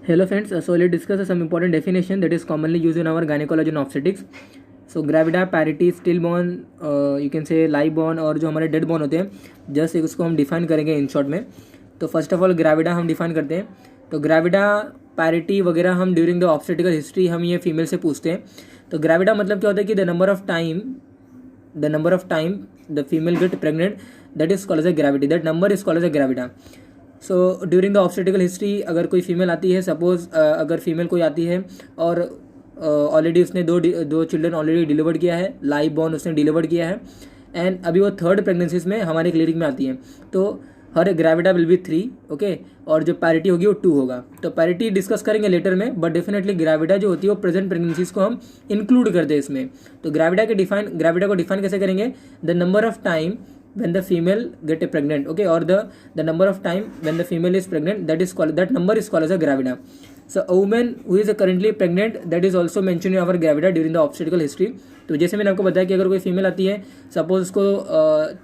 Hello friends, so let's discuss some important definition that is commonly used in our gynecology and obstetrics. So gravida, parity, stillborn, you can say live born और जो हमारे dead born होते हैं just उसको हम define करेंगे in short में. तो फर्स्ट ऑफ ऑल ग्रेविडा हम डिफाइन करते हैं. तो ग्रेविडा, पैरिटी वगैरह हम ड्यूरिंग द ऑब्स्टेट्रिकल हिस्ट्री हम ये फीमेल से पूछते हैं. तो ग्रेविडा मतलब क्या होता है कि the number of time the female get pregnant that is called as a gravity, that number is called as a gravida. So during the obstetrical history अगर कोई फीमेल आती है, सपोज अगर फीमेल कोई आती है और ऑलरेडी उसने दो चिल्ड्रन ऑलरेडी डिलीवर किया है, लाइव बॉर्न उसने डिलीवर किया है, एंड अभी वो थर्ड प्रेगनेंसीज में हमारे क्लिनिक में आती है, तो हर ग्रेविडा विल बी 3, ओके. और जो पैरिटी होगी वो 2 होगा. तो पैरिटी डिस्कस करेंगे लेटर में, बट डेफिनेटली ग्रेविडा जो होती है वो प्रेजेंट प्रेगनेंसीज को हम इंक्लूड करते हैं इसमें. तो ग्रेविडा को डिफाइन कैसे करेंगे? The number of time when the female get pregnant, okay, or the number of time when the female is pregnant, that number is called as a gravida. So a woman who is currently pregnant, that is also mentioned in our gravida during the obstetrical history. तो जैसे मैंने आपको बताया कि अगर कोई female आती है, सपोज उसको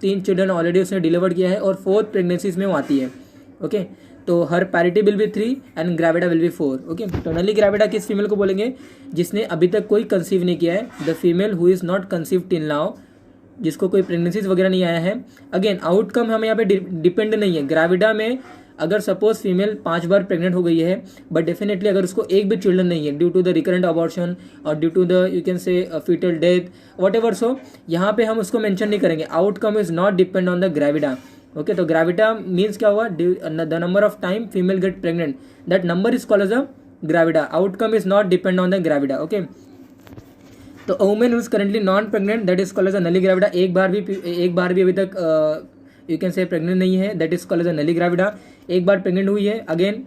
3 चिल्ड्रन ऑलरेडी उसने डिलीवर किया है और 4th प्रेगनेंसीज में वो आती है, ओके. तो हर parity will be 3 and gravida will be 4, okay. तो नली ग्रेविडा किस फीमेल को बोलेंगे? जिसने अभी तक कोई कंसीव नहीं किया है, the female who is not conceive till now, जिसको कोई प्रेगनेंसीज वगैरह नहीं आया है. अगेन आउटकम हमें यहाँ पे डिपेंड नहीं है. ग्रेविडा में अगर सपोज फीमेल 5 बार प्रेग्नेंट हो गई है, बट डेफिनेटली अगर उसको एक भी चिल्ड्रन नहीं है due to the recurrent abortion और due to the you can say foetal death whatever, so यहाँ पे हम उसको मेंशन नहीं करेंगे. Outcome is not depend on the gravida, okay. तो ग्रेविडा मीन्स क्या हुआ? The number of time female get pregnant, that number is called as a gravida. Outcome is not depend on the gravida, okay. तो women who is currently non pregnant that is called as a nulligravida. एक बार भी अभी तक you can से pregnant नहीं है, that is called as a nulligravida. एक बार pregnant हुई है, अगेन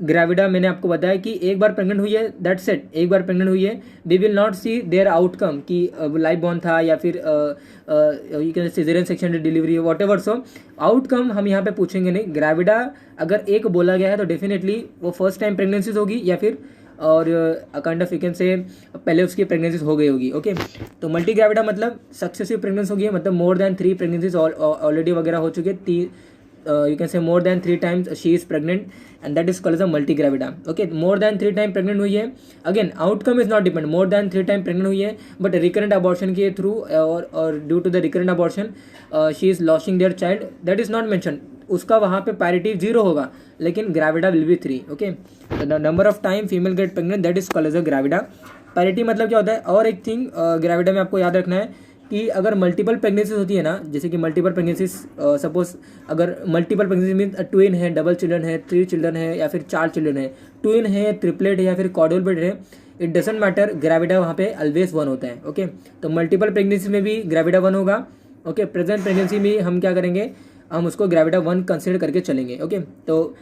ग्रेविडा मैंने आपको बताया कि एक बार प्रेग्नेंट हुई है, दैट्स इट. एक बार प्रेग्नेंट हुई है, we will not see their outcome कि लाइव बॉर्न था या फिर you can caesarean section delivery whatever. So outcome हम यहाँ पे पूछेंगे नहीं. ग्रेविडा अगर एक बोला गया है तो डेफिनेटली वो फर्स्ट टाइम प्रेगनेंसीज होगी या फिर और काइंड ऑफ यू कैन से पहले उसकी प्रेगनेंसीज हो गई होगी, ओके. तो मल्टी ग्रेविडा मतलब सक्सेसिव प्रेगनेंस होगी, मतलब मोर देन 3 प्रेगनेंसीज ऑलरेडी वगैरह हो चुके, you can say more than 3 times she is pregnant and that is called as a multigravida, okay. More than 3 time pregnant हुई है, again outcome is not depend. More than 3 time pregnant हुई है but recurrent abortion के through और due to the recurrent abortion she is losing their child, that is not mention. उसका वहाँ पे parity 0 होगा, लेकिन gravida will be 3, okay. The number of time female get pregnant that is called as a gravida. Parity मतलब क्या होता है? और एक थिंग ग्रेविडा में आपको याद रखना है कि अगर मल्टीपल प्रेगनेंसीज होती है ना, जैसे कि मल्टीपल प्रेगनेंसीज, सपोज अगर मल्टीपल प्रेगनेंसी मीन ट्विन है, डबल चिल्ड्रन है, 3 चिल्ड्रन है या फिर 4 चिल्ड्रन है, ट्विन है, ट्रिपलेट है या फिर क्वाड्रुप्लेट है, इट डजेंट मैटर, ग्रेविडा वहाँ पे ऑलवेज 1 होता है, ओके. तो मल्टीपल प्रेगनेंसी में भी ग्रेविडा 1 होगा, ओके. प्रेजेंट प्रेगनेंसी में हम क्या करेंगे? हम उसको ग्रेविडा 1 कंसिडर करके चलेंगे, ओके. तो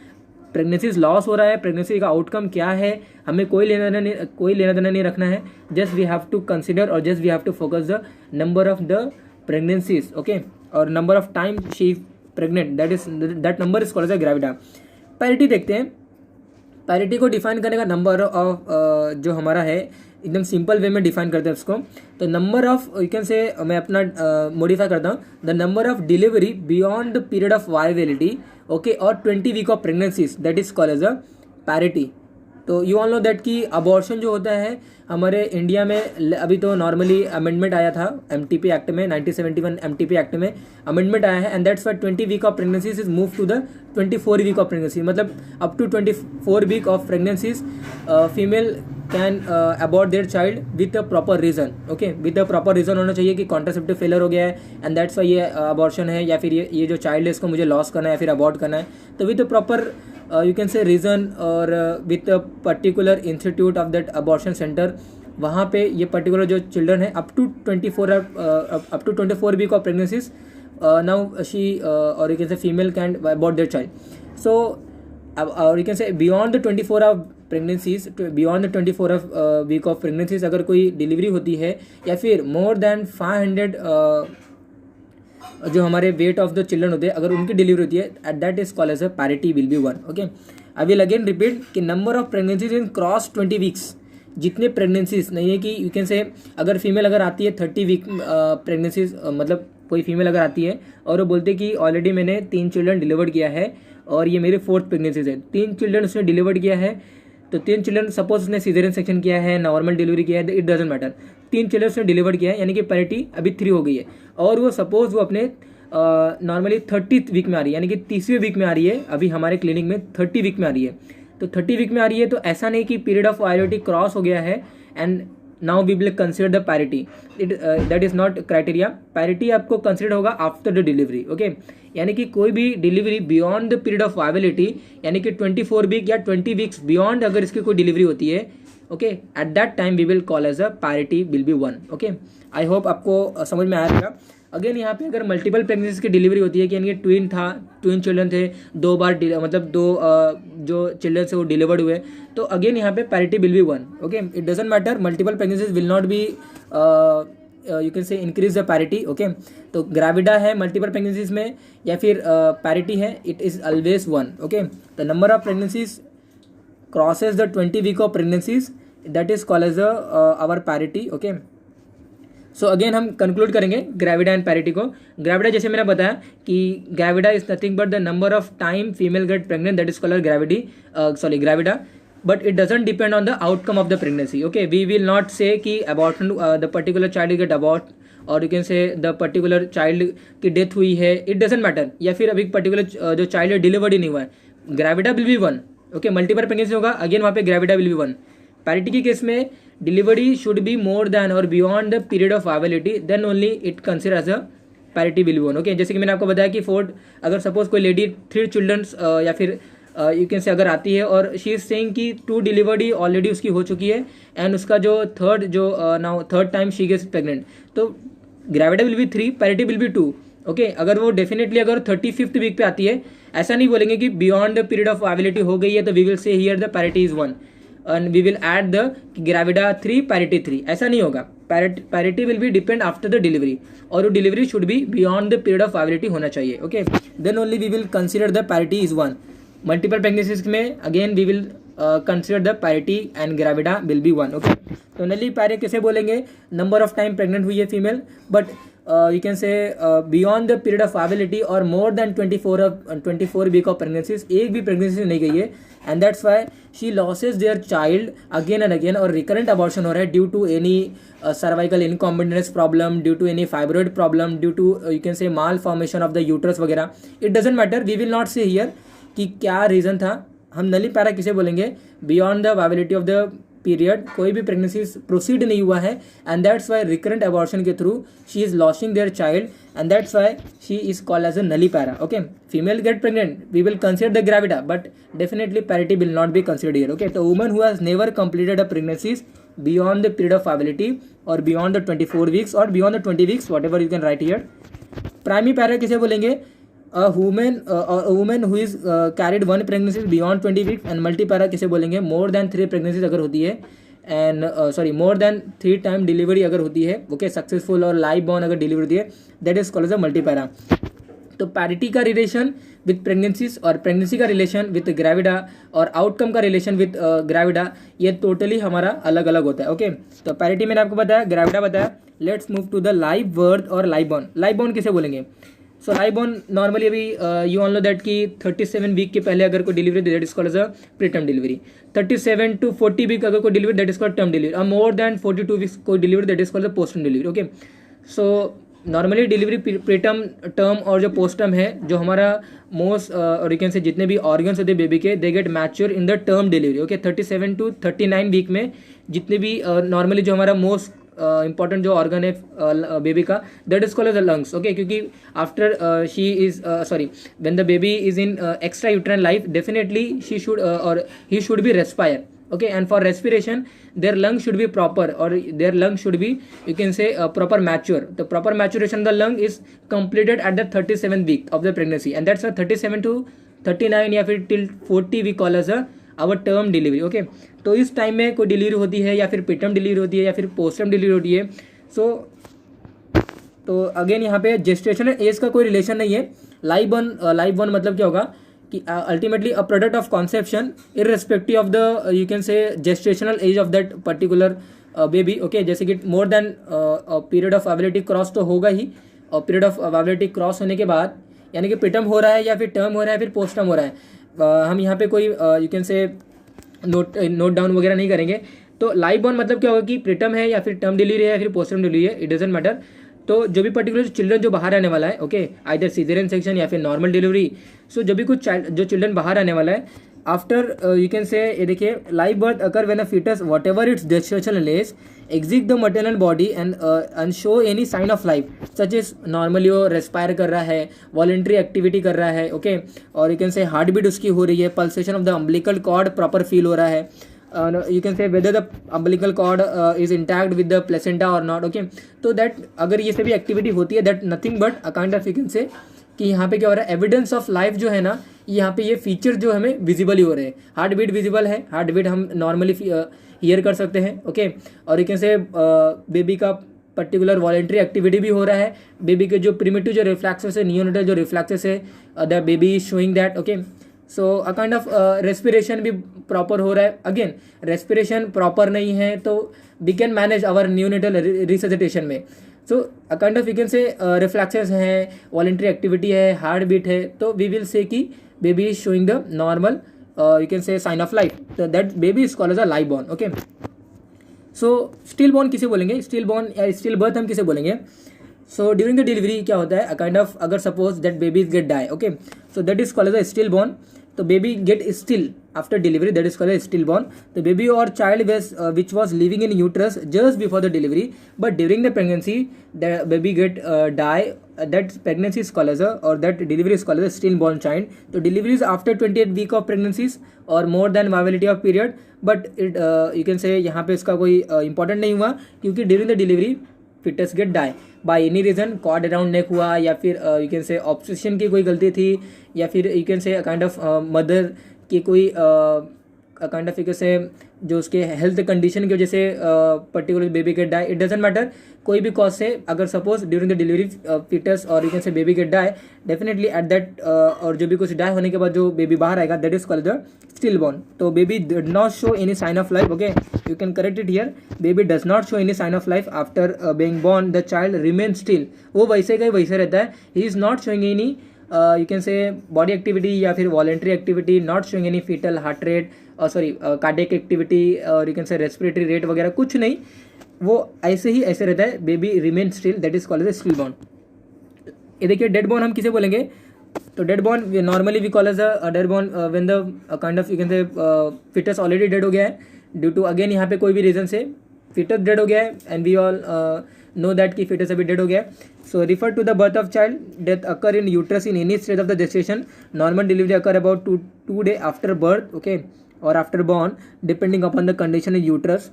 प्रेगनेंसीज लॉस हो रहा है, प्रेगनेंसी का आउटकम क्या है, हमें कोई लेना देना नहीं रखना है. Just we have to consider और just we have to focus the number of the pregnancies, okay, और number of time she pregnant, that number is called as a gravida. Parity देखते हैं. पैरिटी को डिफाइन करने का number of जो हमारा है एकदम सिंपल वे में डिफाइन करते हैं उसको. तो नंबर ऑफ यू कैन से मैं अपना मॉडिफाई करता हूँ, the number of delivery beyond the period of viability, okay, और 20 week of pregnancies, that is called as a parity. तो यू ऑल नो दैट कि अबॉर्शन जो होता है हमारे इंडिया में अभी तो नॉर्मली अमेंडमेंट आया था एमटीपी एक्ट में, 1971 एमटीपी एक्ट में अमेंडमेंट आया है, and that's why 20 week of pregnancies is move to the 24 week of pregnancy. मतलब up to 24 week of pregnancies female can abort their child with a proper reason, okay. With a proper reason होना चाहिए कि contraceptive failure हो गया है and that's why ये abortion है, या फिर ये जो चाइल्ड है इसको मुझे लॉस करना है या फिर अबॉर्ट करना है. तो with a proper you can say reason और with a particular institute of that abortion centre, वहाँ पे ये पर्टिकुलर जो चिल्ड्रन है up to 24 week of pregnancies now she और you can say female can abort their child. So और you can say beyond the 24 of pregnancies, beyond the 24 of week of pregnancies अगर कोई delivery होती है या फिर more than 500 जो हमारे वेट ऑफ द चिल्ड्रन होते हैं अगर उनकी डिलीवरी होती है, at that is called as a parity will be 1, okay. I will again repeat कि number of pregnancies in cross 20 weeks, जितने प्रेगनेंसीज नहीं है कि यू कैन से अगर फीमेल अगर आती है 30 वीक प्रेगनेंसीज, मतलब कोई फीमेल अगर आती है और वो बोलते कि ऑलरेडी मैंने 3 चिल्ड्रन डिलीवर किया है और ये मेरे 4th प्रेगनेंसीज है। 3 चिल्ड्रन उसने डिलीवर्ड किया है, तो 3 चिल्ड्रन सपोज उसने सीजरियन सेक्शन किया है, नॉर्मल डिलीवरी किया है, इट डजेंट मैटर, 3 चिल्ड्रन उसने डिलीवर्ड किया है, यानी कि पैरिटी अभी 3 हो गई है। और वो सपोज वो अपने नॉर्मली 30th वीक में आ रही है, यानी कि 30वें वीक में आ रही है, अभी हमारे क्लिनिक में 30 वीक में आ रही है। तो 30 वीक में आ रही है, तो ऐसा नहीं कि पीरियड ऑफ वायलिटी क्रॉस हो गया है and now we will consider the parity, that is not criteria. Parity आपको कंसिडर होगा आफ्टर द डिलीवरी, ओके। यानी कि कोई भी delivery beyond the period of viability, यानी कि 24 वीक या 20 वीक्स बियॉन्ड अगर इसकी कोई डिलीवरी होती है, okay, at that time we will call as a parity will be 1, okay. I hope आपको समझ में आएगा। अगेन यहाँ पे अगर मल्टीपल प्रेगनेंसी की डिलीवरी होती है कि यानी कि ट्विन चिल्ड्रन थे, 2 बार मतलब 2 जो चिल्ड्रन से वो डिलीवर्ड हुए, तो अगेन यहाँ पे parity will be 1, okay. It doesn't matter, multiple pregnancies will not be you can say increase the parity, okay. तो ग्रेविडा है मल्टीपल प्रेगनेंसीज में या फिर पैरिटी है, it is always 1, okay. The number of pregnancies crosses the 20 week of pregnancies, that is called as our parity, okay. So again हम conclude करेंगे gravida and parity को। Gravida जैसे मैंने बताया कि gravida is nothing but the number of time female get pregnant, that is called gravida, but it doesn't depend on the outcome of the pregnancy, okay. We will not say कि abortion the particular child get abort, or you can say the particular child की death हुई है, it doesn't matter, या फिर अभी particular जो child है delivered ही नहीं हुआ है, gravida will be 1, okay. Multiple pregnancy होगा, अगेन वहाँ पे ग्रेविडा विल बी 1। पैरिटी के केस में delivery should be more than और beyond the period of viability, then only it consider as a parity will be 1, okay. जैसे कि मैंने आपको बताया कि 4 अगर सपोज कोई लेडी 3 चिल्ड्रंस या फिर यू कैन से अगर आती है और शी इज सेइंग कि 2 डिलीवरी ऑलरेडी उसकी हो चुकी है एंड उसका जो third time she gets pregnant, तो gravida will be 3, parity will be 2, okay. अगर वो डेफिनेटली अगर 35th वीक पे आती है, ऐसा नहीं बोलेंगे कि beyond the period of viability हो गई है तो we will say here the parity is 1 and we will add the gravida 3 parity 3, ऐसा नहीं होगा। Parity will be depend after the delivery, और वो delivery should be beyond the period of viability होना चाहिए, okay. Then only we will consider the parity is 1। Multiple pregnancies में again we will consider the parity and gravida will be 1, okay. तो नली parity कैसे बोलेंगे, number of time pregnant हुई है female, but you can say beyond the period of viability और more than 24 week of pregnancies, एक भी pregnancy नहीं गई है, and that's why she loses their child again and again, और रिकरेंट अबॉर्शन हो रहा है due to any cervical incompetence problem, due to any fibroid problem, due to you can say malformation of the uterus वगैरह, it doesn't matter, we will not say here कि क्या reason था। हम nullipara किसे बोलेंगे, beyond the viability of the period, कोई भी pregnancy proceed नहीं हुआ है, and that's why recurrent abortion के through she is losing their child, and that's why she is called as a nullipara, okay. Female get pregnant, we will consider the gravida, but definitely parity will not be considered here, okay. तो woman who has never completed a pregnancies beyond the period of viability और beyond the 24 weeks और beyond the 20 weeks, what ever you can write here. Primary para किसे बोलेंगे, a woman who is carried 1 pregnancy beyond 20 weeks, and multipara किसे बोलेंगे, more than 3 pregnancies अगर होती है, एंड more than 3 टाइम डिलीवरी अगर होती है, ओके, सक्सेसफुल और लाइव बॉर्न अगर डिलीवरी होती है, that is called as a multipara. तो पैरिटी का रिलेशन विथ प्रेगनेंसीज और प्रेगनेंसी का रिलेशन विथ ग्रेविडा और आउटकम का रिलेशन विथ ग्रेविडा, ये टोटली हमारा अलग अलग होता है, ओके। तो पैरिटी मैंने आपको बताया, ग्रेविडा बताया। Let's move to the live birth और लाइव बॉर्न। लाइव बॉर्न किसे बोलेंगे, सो लाइव बॉर्न नॉर्मली अभी यू ऑल नो दैट कि 37 वीक के पहले अगर कोई delivery that is called as a preterm delivery, 37 to 40 week अगर कोई delivery that is called term delivery, और मोर देन 42 वीक्स कोई delivery that is called the postterm delivery, okay. So normally delivery preterm term और जो पोस्टर्म है, जो हमारा most और यू कैन से जितने भी ऑर्गन्स होते हैं बेबी के, they get mature in the term delivery, okay. 37 to 39 week में जितने भी नॉर्मली जो हमारा मोस्ट इंपॉर्टेंट जो ऑर्गन है बेबी का, that is called as the lungs, okay. क्योंकि after she is when the baby is in extra uterine life, definitely she should और he should be respire, okay, and for respiration their lungs should be proper, or their lungs should be, you can say, proper mature. The proper maturation of the lung is completed at the 37th week of the pregnancy, and that's why 37 to 39 या फिर till 40 we call as a our term delivery, okay। तो इस time में कोई delivery होती है या फिर प्रीटर्म डिलीवरी होती है या फिर पोस्टर्म डिलीवरी होती है। तो अगेन यहाँ पे जेस्टेशनल एज का कोई रिलेशन नहीं है। लाइव बॉर्न मतलब क्या होगा कि ultimately a product of conception irrespective of the you can से gestational age of that particular baby, okay. जैसे कि more than period of viability cross तो होगा ही, और पीरियड ऑफ वायबिलिटी क्रॉस होने के बाद यानी कि प्रीटर्म हो रहा है या फिर टर्म हो रहा है फिर पोस्टर्म हो रहा है। हम यहाँ पे कोई यू कैन से नोट डाउन वगैरह नहीं करेंगे। तो लाइव बॉर्न मतलब क्या होगा कि प्रीटर्म है या फिर टर्म डिलीवरी है या फिर पोस्टर्म डिलीवरी है, इट डजेंट मैटर। तो जो भी पर्टिकुलर चिल्ड्रन जो बाहर आने वाला है, ओके, आइदर सीजरियन सेक्शन या फिर नॉर्मल डिलीवरी, सो जो भी कुछ जो चिल्ड्रन बाहर आने वाला है आफ्टर यू कैन से, ये देखिए, live birth occur when a foetus whatever its gestational age exit the maternal body and show any sign of life such as normally वो रेस्पायर कर रहा है, वॉलेंट्री एक्टिविटी कर रहा है, ओके, और you can say heart beat उसकी हो रही है, pulsation of the umbilical cord proper feel हो रहा है, you can say whether the umbilical cord is intact with the placenta और नॉट, ओके। तो दैट अगर ये सभी एक्टिविटी होती है, that nothing but a kind of, you can say कि यहाँ पे क्या हो रहा है, एविडेंस ऑफ लाइफ जो है ना, यहाँ पे ये फीचर जो हमें विजिबल ही हो रहे हैं। हार्ट बीट विजिबल है, हार्ट बीट हम नॉर्मली हियर कर सकते हैं, ओके, और यू कैन से बेबी का पर्टिकुलर वॉलेंट्री एक्टिविटी भी हो रहा है, बेबी के जो प्रिमिटिव जो रिफ्लेक्सेस है, नियोनेटल जो रिफ्लेक्सेस है, the baby is showing that, okay. So a kind of respiration भी प्रॉपर हो रहा है। अगेन रेस्पिरेशन प्रॉपर नहीं है तो we can manage our neonatal resuscitation में। So a kind of, you can say reflexes हैं, वॉलेंट्री एक्टिविटी है, हार्ट बीट है, तो वी विल से कि baby is showing the normal you can say sign of life, so that baby is called as a live born, okay। so still born किसे बोलेंगे, still born या still birth हम किसे बोलेंगे। so during the delivery क्या होता है, a kind of, अगर suppose that babies get die, okay, so that is called as a still born। तो baby get still after delivery, that is called as still born। the baby or child which was living in uterus just before the delivery, but during the pregnancy the baby get die, that pregnancy is called as a, or that delivery is called as a stillborn child। तो delivery is after 28 week of pregnancies or more than viability of period, but it you can say यहाँ पे इसका कोई important नहीं हुआ, क्योंकि during the delivery fetus get die by any reason, cord around neck हुआ, या फिर you can say obstetrician की कोई गलती थी, या फिर you can say kind of mother की कोई काइंड ऑफ, से जो उसके हेल्थ कंडीशन की वजह से particular baby get die, it doesn't matter, कोई भी कॉज से अगर suppose during the delivery foetus और you can say baby get die, definitely at that, और जो भी कुछ डाई होने के बाद जो बेबी बाहर आएगा, that is called the still born. तो baby did not show any sign of life, okay, you can correct it here, baby does not show any sign of life after being born, the child remain still, वो वैसे का वैसे रहता है, he is not showing any you can say body activity या फिर voluntary activity, not showing any foetal heart rate, sorry cardiac activity और you can say respiratory rate वगैरह कुछ नहीं, वो ऐसे ही ऐसे रहता है, baby remain still, that is called as still born. ये देखिए डेड बॉर्न हम किसे बोलेंगे, तो dead born normally we call as a dead born when the kind of, you can say foetus already dead हो गया है ड्यू टू, अगेन यहाँ पे कोई भी रीजन से फीटस डेड हो गया है, and we all know that कि फीटस अभी डेड हो गया है। So refer to the birth of child, death occur in uterus in any stage of the gestation, normal delivery occur about two day after birth, okay, or after born depending upon the condition in uterus।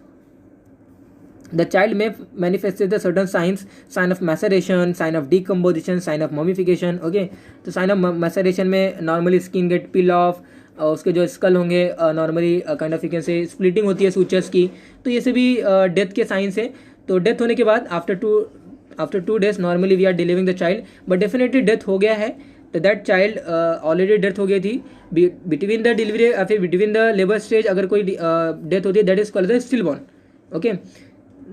the child may manifest the certain signs, sign of maceration, sign of decomposition, sign of mummification, okay। तो sign of maceration में normally skin get peel off, उसके जो school होंगे normally kind of, you can से splitting होती है sutures की, तो ये सभी डेथ के साइंस है। तो डेथ होने के बाद after 2 days normally we are delivering the child, but definitely death हो गया है, तो दैट चाइल्ड ऑलरेडी डेथ हो गई थी बिटवीन द डिलीवरी या फिर बिटवीन द लेबर स्टेज, अगर कोई डेथ होती है, that is called the still born, okay.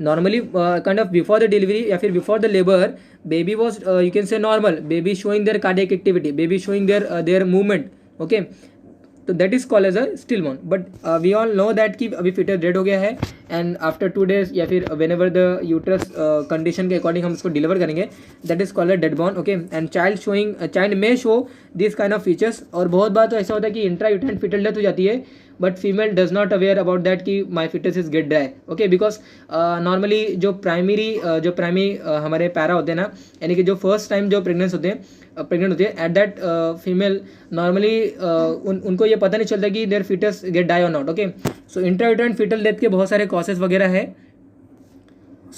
Normally kind of before the delivery या फिर before the labour, baby was you can say normal, baby showing their cardiac activity, baby showing their movement, okay, तो that is called as a still born. But we all know that कि अभी foetus dead हो गया है, and after 2 days या फिर whenever the uterus condition के according हम उसको डिलीवर करेंगे, that is called a dead born, okay. And child में show this kind of features, और बहुत बार तो ऐसा होता है कि इंट्रा यूटेराइन फीटल डेथ हो जाती है, but female does not aware about that कि my foetus is get dry, okay, because normally जो प्राइमरी हमारे पैरा होते हैं ना, यानी कि जो फर्स्ट टाइम जो प्रेग्नेंट होते हैं एट दैट फीमेल, नॉर्मली उनको ये पता नहीं चलता कि देयर फीटस गेट डाई और not, okay. So intrauterine foetal death के बहुत सारे कॉसेस वगैरह है।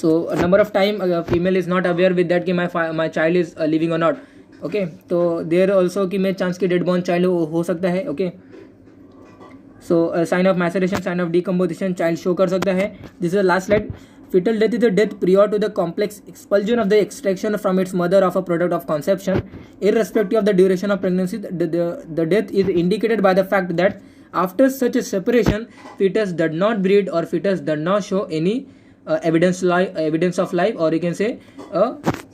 So number of time female is not aware with that कि माई चाइल्ड इज लिविंग और नॉट, ओके। तो देयर ऑल्सो कि मैं चांस की डेड बॉर्न चाइल्ड हो सकता है, okay. So sign of maceration, sign of decomposition child show कर सकता है। This is the last slide. Fetal death is the death prior to the complex expulsion of the extraction from its mother of a product of conception. Irrespective of the duration of pregnancy, the death is indicated by the fact that after such a separation, fetus did not breed or fetus did not show any evidence of life, or you can say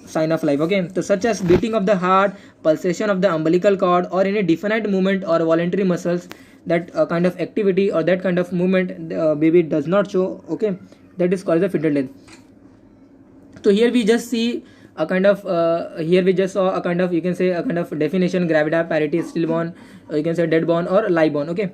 sign of life. Okay, so such as beating of the heart, pulsation of the umbilical cord, or any definite movement or voluntary muscles, that kind of activity or that kind of movement baby does not show. Okay, that is called the fetal death. So here we just see a kind of here we just saw a kind of, you can say, a kind of definition: gravida, parity, stillborn, you can say deadborn or liveborn. Okay,